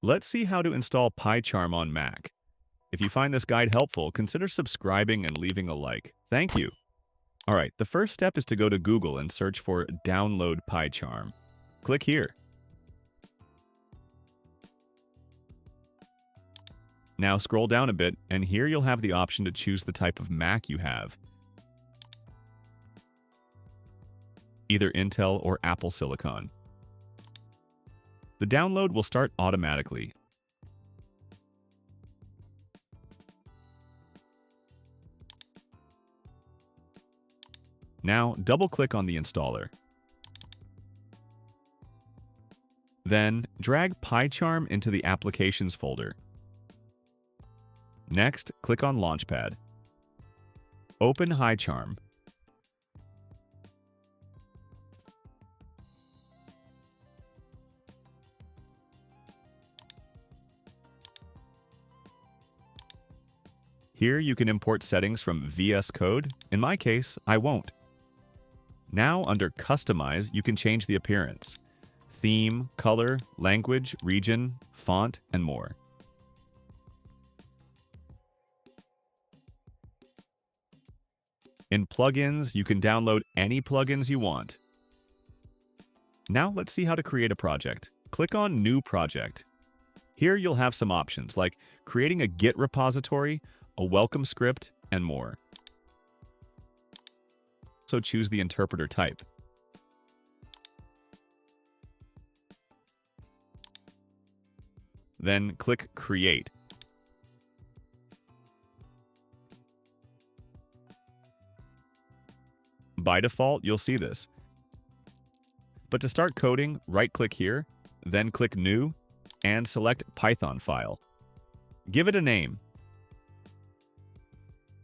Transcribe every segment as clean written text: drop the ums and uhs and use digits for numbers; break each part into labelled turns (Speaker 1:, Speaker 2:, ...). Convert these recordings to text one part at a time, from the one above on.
Speaker 1: Let's see how to install PyCharm on Mac. If you find this guide helpful, consider subscribing and leaving a like. Thank you. All right, the first step is to go to Google and search for Download PyCharm. Click here. Now scroll down a bit, and here you'll have the option to choose the type of Mac you have, either Intel or Apple Silicon. The download will start automatically. Now, double-click on the installer. Then, drag PyCharm into the Applications folder. Next, click on Launchpad. Open PyCharm. Here you can import settings from VS Code. In my case, I won't. Now, under Customize, you can change the appearance, theme, color, language, region, font, and more. In Plugins, you can download any plugins you want. Now let's see how to create a project. Click on New Project. Here you'll have some options like creating a Git repository, a welcome script, and more. So choose the interpreter type. Then click Create. By default, you'll see this. But to start coding, right-click here, then click New, and select Python file. Give it a name.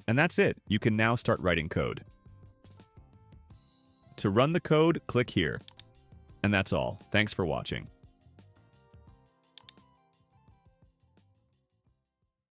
Speaker 1: And that's it. You can now start writing code. To run the code, click here. And that's all. Thanks for watching.